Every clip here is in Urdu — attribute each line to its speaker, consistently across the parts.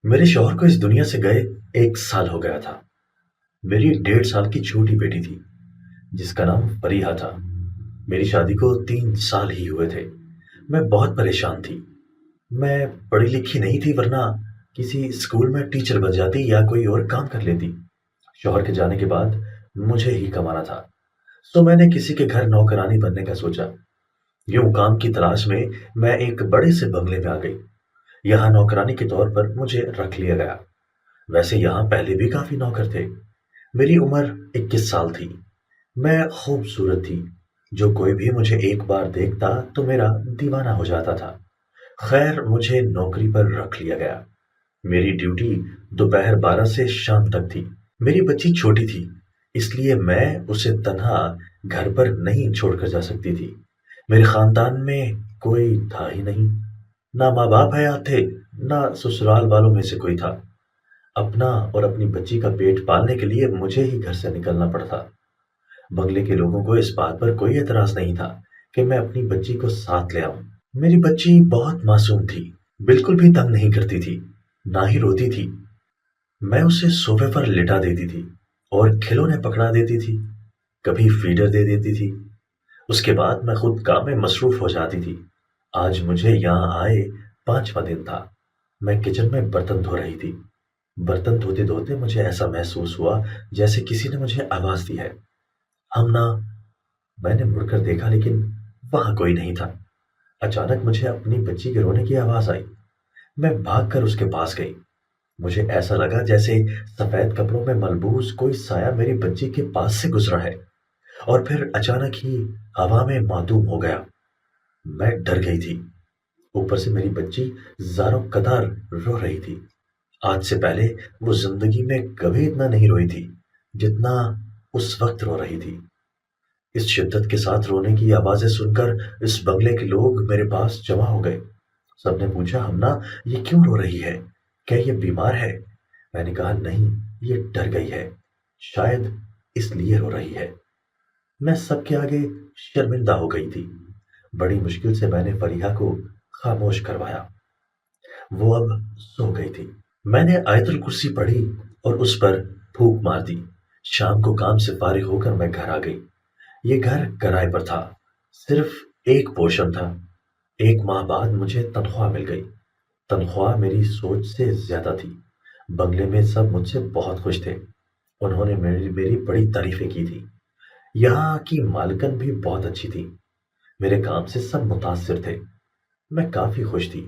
Speaker 1: میرے شوہر کو اس دنیا سے گئے 1 سال ہو گیا تھا۔ میری 1.5 سال کی چھوٹی بیٹی تھی جس کا نام فریحہ تھا۔ میری شادی کو 3 سال ہی ہوئے تھے۔ میں بہت پریشان تھی۔ میں پڑھی لکھی نہیں تھی ورنہ کسی اسکول میں ٹیچر بن جاتی یا کوئی اور کام کر لیتی۔ شوہر کے جانے کے بعد مجھے ہی کمانا تھا، تو میں نے کسی کے گھر نوکرانی بننے کا سوچا۔ یوں کام کی تلاش میں ایک بڑے سے بنگلے میں آ گئی۔ یہاں نوکرانی کے طور پر مجھے رکھ لیا گیا۔ ویسے یہاں پہلے بھی کافی نوکر تھے۔ میری عمر 21 سال تھی۔ میں خوبصورت تھی۔ جو کوئی بھی مجھے ایک بار دیکھتا تو میرا دیوانہ ہو جاتا تھا۔ خیر مجھے نوکری پر رکھ لیا گیا۔ میری ڈیوٹی دوپہر 12 سے شام تک تھی۔ میری بچی چھوٹی تھی، اس لیے میں اسے تنہا گھر پر نہیں چھوڑ کر جا سکتی تھی۔ میرے خاندان میں کوئی تھا ہی نہیں۔ نہ ماں باپ حیات تھے، نہ سسرال والوں میں سے کوئی تھا۔ اپنا اور اپنی بچی کا پیٹ پالنے کے لیے مجھے ہی گھر سے نکلنا پڑتا۔ بنگلے کے لوگوں کو اس بات پر کوئی اعتراض نہیں تھا کہ میں اپنی بچی کو ساتھ لے آؤں۔ میری بچی بہت معصوم تھی، بالکل بھی تنگ نہیں کرتی تھی، نہ ہی روتی تھی۔ میں اسے صوفے پر لٹا دیتی تھی اور کھلونے پکڑا دیتی تھی، کبھی فیڈر دے دیتی تھی۔ اس کے بعد میں خود کام میں مصروف ہو جاتی تھی۔ آج مجھے یہاں آئے 5واں دن تھا۔ میں کچن میں برتن دھو رہی تھی۔ برتن دھوتے دھوتے مجھے ایسا محسوس ہوا جیسے کسی نے مجھے آواز دی ہے، ہمنا۔ میں نے مڑ کر دیکھا لیکن وہاں کوئی نہیں تھا۔ اچانک مجھے اپنی بچی کے رونے کی آواز آئی۔ میں بھاگ کر اس کے پاس گئی۔ مجھے ایسا لگا جیسے سفید کپڑوں میں ملبوس کوئی سایہ میری بچی کے پاس سے گزرا ہے اور پھر اچانک ہی ہوا میں معدوم ہو گیا۔ میں ڈر گئی تھی۔ اوپر سے میری بچی زاروں قطار رو رہی تھی۔ آج سے پہلے وہ زندگی میں کبھی اتنا نہیں روئی تھی جتنا اس وقت رو رہی تھی۔ اس شدت کے ساتھ رونے کی آوازیں سن کر اس بنگلے کے لوگ میرے پاس جمع ہو گئے۔ سب نے پوچھا، ہمنا یہ کیوں رو رہی ہے؟ کیا یہ بیمار ہے؟ میں نے کہا نہیں، یہ ڈر گئی ہے، شاید اس لیے رو رہی ہے۔ میں سب کے آگے شرمندہ ہو گئی تھی۔ بڑی مشکل سے میں نے فریحہ کو خاموش کروایا۔ وہ اب سو گئی تھی۔ میں نے آیت الکرسی پڑھی اور اس پر پھونک مار دی۔ شام کو کام سے فارغ ہو کر میں گھر آ گئی۔ یہ گھر کرائے پر تھا، صرف ایک پورشن تھا۔ 1 ماہ بعد مجھے تنخواہ مل گئی۔ تنخواہ میری سوچ سے زیادہ تھی۔ بنگلے میں سب مجھ سے بہت خوش تھے۔ انہوں نے میری بڑی تعریفیں کی تھی۔ یہاں کی مالکن بھی بہت اچھی تھی۔ میرے کام سے سب متاثر تھے۔ میں کافی خوش تھی۔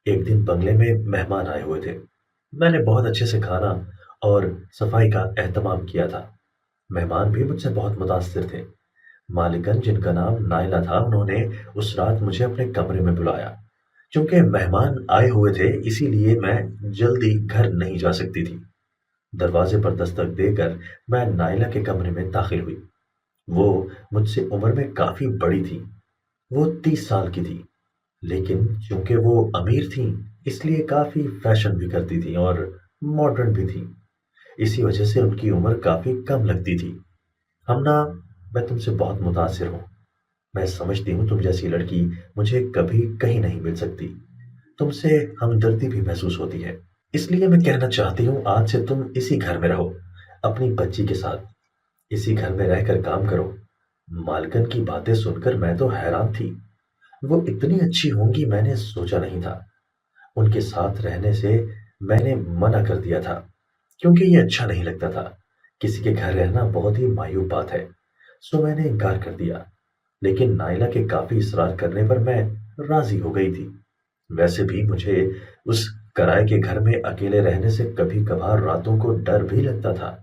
Speaker 1: ایک دن بنگلے میں مہمان آئے ہوئے تھے۔ میں نے بہت اچھے سے کھانا اور صفائی کا اہتمام کیا تھا۔ مہمان بھی مجھ سے بہت متاثر تھے۔ مالکن جن کا نام نائلہ تھا، انہوں نے اس رات مجھے اپنے کمرے میں بلایا۔ چونکہ مہمان آئے ہوئے تھے اسی لیے میں جلدی گھر نہیں جا سکتی تھی۔ دروازے پر دستک دے کر میں نائلہ کے کمرے میں داخل ہوئی۔ وہ مجھ سے عمر میں کافی بڑی تھی۔ وہ 30 سال کی تھی، لیکن چونکہ وہ امیر تھیں اس لیے کافی فیشن بھی کرتی تھیں اور ماڈرن بھی تھیں۔ اسی وجہ سے ان کی عمر کافی کم لگتی تھی۔ ہمنا، میں تم سے بہت متاثر ہوں۔ میں سمجھتی ہوں تم جیسی لڑکی مجھے کبھی کہیں نہیں مل سکتی۔ تم سے ہمدردی بھی محسوس ہوتی ہے۔ اس لیے میں کہنا چاہتی ہوں آج سے تم اسی گھر میں رہو، اپنی بچی کے ساتھ۔ اسی گھر میں رہ کر کام کرو۔ مالکن کی باتیں سن کر میں تو حیران تھی۔ وہ اتنی اچھی ہوں گی میں نے سوچا نہیں تھا۔ ان کے ساتھ رہنے سے میں نے منع کر دیا تھا کیونکہ یہ اچھا نہیں لگتا تھا۔ کسی کے گھر رہنا بہت ہی معیوب بات ہے، سو میں نے انکار کر دیا۔ لیکن نائلہ کے کافی اصرار کرنے پر میں راضی ہو گئی تھی۔ ویسے بھی مجھے اس کرائے کے گھر میں اکیلے رہنے سے کبھی کبھار راتوں کو ڈر بھی لگتا تھا۔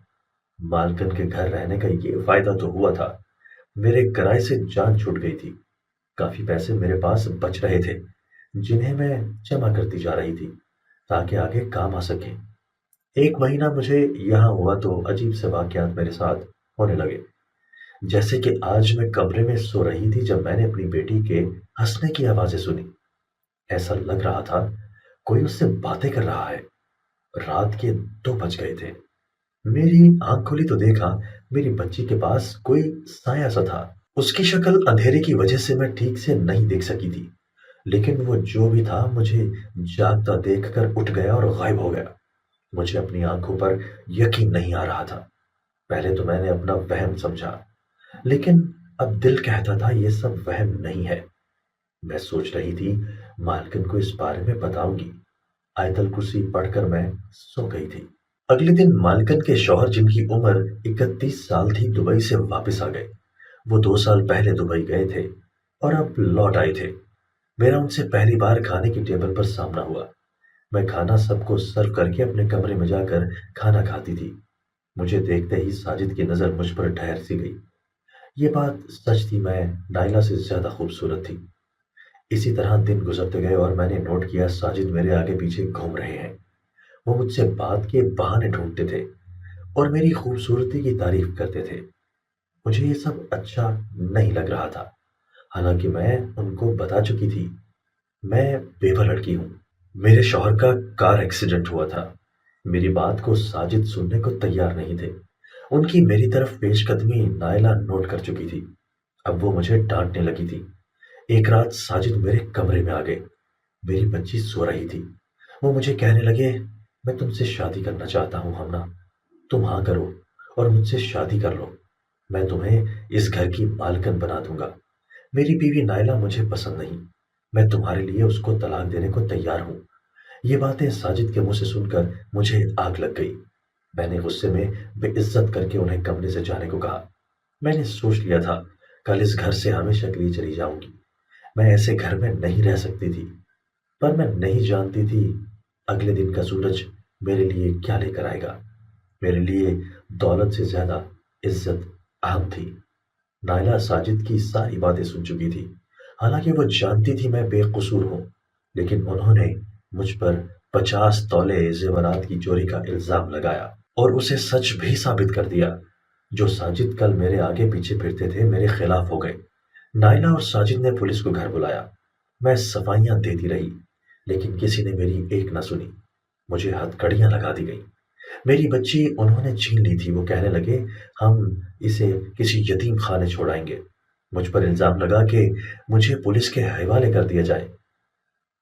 Speaker 1: مالکن کے گھر رہنے کا یہ فائدہ تو ہوا تھا، میرے کرائے سے جان چھوٹ گئی تھی۔ کافی پیسے میرے پاس بچ رہے تھے جنہیں میں جمع کرتی جا رہی تھی تاکہ آگے کام آ سکیں۔ 1 مہینہ مجھے یہاں ہوا تو عجیب سے واقعات میرے ساتھ ہونے لگے۔ جیسے کہ آج میں کمرے میں سو رہی تھی جب میں نے اپنی بیٹی کے ہنسنے کی آوازیں سنی۔ ایسا لگ رہا تھا کوئی اس سے باتیں کر رہا ہے۔ رات کے 2 بج گئے تھے۔ میری آنکھ کھلی تو دیکھا میری بچی کے پاس کوئی سایہ سا تھا۔ اس کی شکل اندھیرے کی وجہ سے میں ٹھیک سے نہیں دیکھ سکی تھی، لیکن وہ جو بھی تھا مجھے جاگتا دیکھ کر اٹھ گیا اور غائب ہو گیا۔ مجھے اپنی آنکھوں پر یقین نہیں آ رہا تھا۔ پہلے تو میں نے اپنا وہم سمجھا، لیکن اب دل کہتا تھا یہ سب وہم نہیں ہے۔ میں سوچ رہی تھی مالکن کو اس بارے میں بتاؤں گی۔ آیت الکرسی پڑھ کر میں سو گئی تھی۔ اگلے دن مالکن کے شوہر، جن کی عمر 31 سال تھی، دبئی سے واپس آ گئے۔ وہ 2 سال پہلے دبئی گئے تھے اور اب لوٹ آئے تھے۔ میرا ان سے پہلی بار کھانے کی ٹیبل پر سامنا ہوا۔ میں کھانا سب کو سرو کر کے اپنے کمرے میں جا کر کھانا کھاتی تھی۔ مجھے دیکھتے ہی ساجد کی نظر مجھ پر ٹھہر سی گئی۔ یہ بات سچ تھی، میں نائلہ سے زیادہ خوبصورت تھی۔ اسی طرح دن گزرتے گئے اور میں نے نوٹ کیا ساجد میرے آگے پیچھے گھوم رہے ہیں۔ وہ مجھ سے بات کے بہانے ڈھونڈتے تھے اور میری خوبصورتی کی تعریف کرتے تھے۔ مجھے یہ سب اچھا نہیں لگ رہا تھا، حالانکہ میں ان کو بتا چکی تھی میں بیوہ لڑکی ہوں۔ میرے شوہر کا کار ایکسیڈنٹ ہوا تھا۔ میری بات کو ساجد سننے کو تیار نہیں تھے۔ ان کی میری طرف پیش قدمی نائلہ نوٹ کر چکی تھی۔ اب وہ مجھے ڈانٹنے لگی تھی۔ ایک رات ساجد میرے کمرے میں آ گئے۔ میری بچی سو رہی تھی۔ وہ مجھے کہنے لگے، میں تم سے شادی کرنا چاہتا ہوں ہمنا، تم ہاں کرو اور مجھ سے شادی کر لو، میں تمہیں اس گھر کی مالکن بنا دوں گا۔ میری بیوی نائلہ مجھے پسند نہیں، میں تمہارے لیے اس کو طلاق دینے کو تیار ہوں۔ یہ باتیں ساجد کے منہ سے سن کر مجھے آگ لگ گئی۔ میں نے غصے میں بے عزت کر کے انہیں کمرے سے جانے کو کہا۔ میں نے سوچ لیا تھا کل اس گھر سے ہمیشہ کے لیے چلی جاؤں گی۔ میں ایسے گھر میں نہیں رہ سکتی تھی، پر میں نہیں جانتی تھی اگلے دن کا سورج میرے لیے کیا لے کر آئے گا۔ میرے لیے دولت سے زیادہ عزت اہم تھی۔ نائلہ ساجد کی ساری باتیں سن چکی تھی، حالانکہ وہ جانتی تھی میں بے قصور ہوں، لیکن انہوں نے مجھ پر 50 تولے زیورات کی چوری کا الزام لگایا اور اسے سچ بھی ثابت کر دیا۔ جو ساجد کل میرے آگے پیچھے پھرتے تھے میرے خلاف ہو گئے۔ نائلہ اور ساجد نے پولیس کو گھر بلایا۔ میں صفائیاں دیتی رہی، لیکن کسی نے میری ایک نہ سنی۔ مجھے ہتھکڑیاں لگا دی گئی۔ میری بچی انہوں نے چھین لی تھی۔ وہ کہنے لگے ہم اسے کسی یتیم خانے چھوڑائیں گے۔ مجھ پر الزام لگا کہ مجھے پولیس کے حوالے کر دیا جائے۔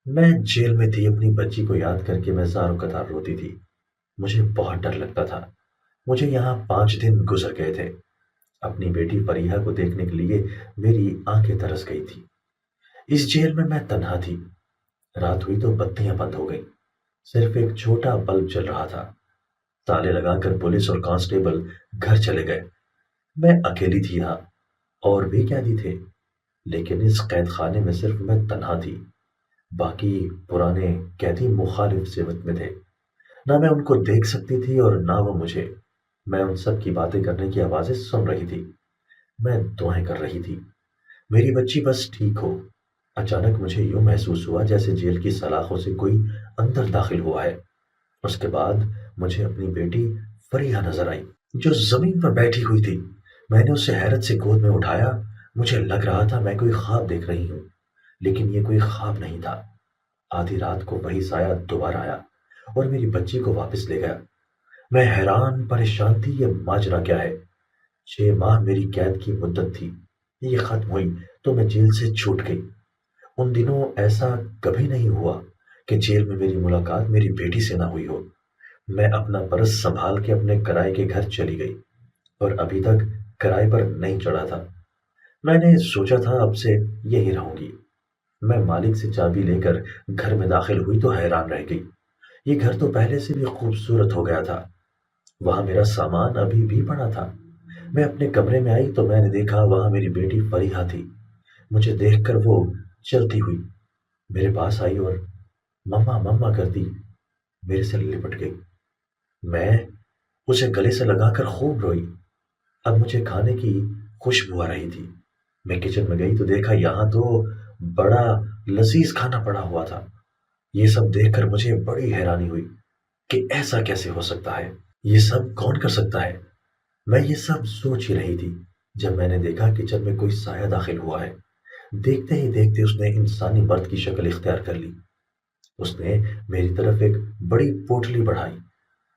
Speaker 1: میں جیل میں تھی، اپنی بچی کو یاد کر کے میں زار و قطار روتی تھی۔ مجھے بہت ڈر لگتا تھا۔ مجھے یہاں 5 دن گزر گئے تھے۔ اپنی بیٹی فریحہ کو دیکھنے کے لیے میری آنکھیں ترس گئی تھی۔ اس جیل میں تنہا تھی۔ رات ہوئی تو بتیاں بند ہو گئیں، صرف ایک چھوٹا بلب جل رہا تھا۔ تالے لگا کر پولیس اور کانسٹیبل گھر چلے گئے۔ میں اکیلی تھی یہاں، اور بھی قیدی تھے، لیکن اس قید خانے میں صرف میں تنہا تھی۔ باقی پرانے قیدی مخالف سمت میں تھے، نہ میں ان کو دیکھ سکتی تھی اور نہ وہ مجھے۔ میں ان سب کی باتیں کرنے کی آوازیں سن رہی تھی، میں دعائیں کر رہی تھی میری بچی بس ٹھیک ہو۔ اچانک مجھے یوں محسوس ہوا جیسے جیل کی سلاخوں سے کوئی اندر داخل ہوا ہے۔ اس کے بعد مجھے اپنی بیٹی فریحہ نظر آئی، جو زمین پر بیٹھی ہوئی تھی۔ میں نے اسے حیرت سے گود میں اٹھایا۔ مجھے لگ رہا تھا میں کوئی خواب دیکھ رہی ہوں، لیکن یہ کوئی خواب نہیں تھا۔ آدھی رات کو وہی سایہ دوبارہ آیا اور میری بچی کو واپس لے گیا۔ میں حیران پریشان تھی، یہ ماجرا کیا ہے؟ 6 ماہ میری قید کی مدت تھی، یہ ختم ہوئی تو میں جیل سے چھوٹ گئی۔ ان دنوں ایسا کبھی نہیں ہوا کہ جیل میں میری ملاقات میری بیٹی سے نہ ہوئی ہو۔ میں اپنا پرس سنبھال کے اپنے کرائے کے گھر چلی گئی اور ابھی تک کرائے پر نہیں چڑھا تھا۔ میں نے سوچا تھا اب سے یہی رہوں گی۔ میں مالک سے چابی لے کر گھر میں داخل ہوئی تو حیران رہ گئی۔ یہ گھر تو پہلے سے بھی خوبصورت ہو گیا تھا۔ وہاں میرا سامان ابھی بھی پڑا تھا۔ میں اپنے کمرے میں آئی تو میں نے دیکھا وہاں میری بیٹی فریحہ تھی۔ مجھے دیکھ کر وہ چلتی ہوئی میرے پاس آئی اور مما مما کرتی میرے سے لپٹ گئی۔ میں اسے گلے سے لگا کر خوب روئی۔ اب مجھے کھانے کی خوشبو آ رہی تھی۔ میں کچن میں گئی تو دیکھا یہاں تو بڑا لذیذ کھانا پڑا ہوا تھا۔ یہ سب دیکھ کر مجھے بڑی حیرانی ہوئی کہ ایسا کیسے ہو سکتا ہے، یہ سب کون کر سکتا ہے؟ میں یہ سب سوچ ہی رہی تھی جب میں نے دیکھا کچن میں کوئی سایہ داخل ہوا ہے۔ دیکھتے ہی دیکھتے اس نے انسانی مرد کی شکل اختیار کر لی۔ اس نے میری طرف ایک بڑی پوٹلی بڑھائی۔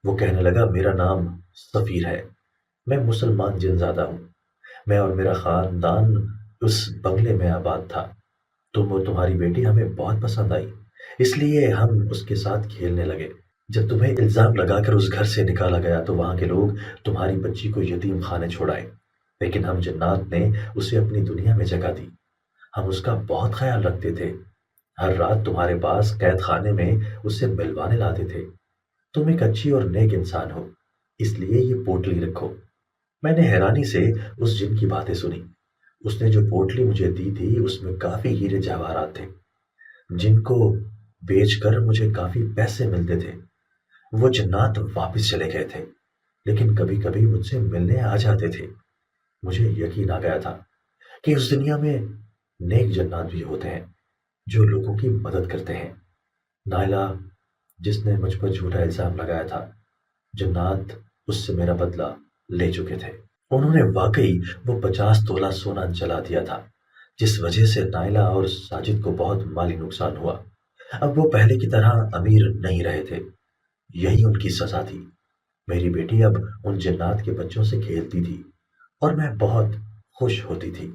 Speaker 1: وہ کہنے لگا میرا نام سفیر ہے، میں مسلمان جن زادہ ہوں، میں اور میرا خاندان اس بنگلے میں آباد تھا، تم اور تمہاری بیٹی ہمیں بہت پسند آئی، اس لیے ہم اس کے ساتھ کھیلنے لگے۔ جب تمہیں الزام لگا کر اس گھر سے نکالا گیا تو وہاں کے لوگ تمہاری بچی کو یتیم خانے چھوڑائے، لیکن ہم جنات نے اسے اپنی دنیا میں جگہ دی۔ ہم اس کا بہت خیال رکھتے تھے، ہر رات تمہارے پاس قید خانے میں اسے ملوانے لاتے تھے۔ تم ایک اچھی اور نیک انسان ہو، اس لیے یہ پوٹلی رکھو۔ میں نے حیرانی سے اس جن کی باتیں سنی۔ اس نے جو پوٹلی مجھے دی تھی اس میں کافی ہیرے جواہرات تھے، جن کو بیچ کر مجھے کافی پیسے ملتے تھے۔ وہ جنات واپس چلے گئے تھے، لیکن کبھی کبھی مجھ سے ملنے آ جاتے تھے۔ مجھے یقین آ گیا تھا کہ اس دنیا میں نیک جنات بھی ہوتے ہیں جو لوگوں کی مدد کرتے ہیں۔ نائلہ، جس نے مجھ پر جھوٹا الزام لگایا تھا، جنات اس سے میرا بدلہ لے چکے تھے۔ انہوں نے واقعی وہ 50 تولہ سونا جلا دیا تھا، جس وجہ سے نائلہ اور ساجد کو بہت مالی نقصان ہوا۔ اب وہ پہلے کی طرح امیر نہیں رہے تھے، یہی ان کی سزا تھی۔ میری بیٹی اب ان جنات کے بچوں سے کھیلتی تھی اور میں بہت خوش ہوتی تھی۔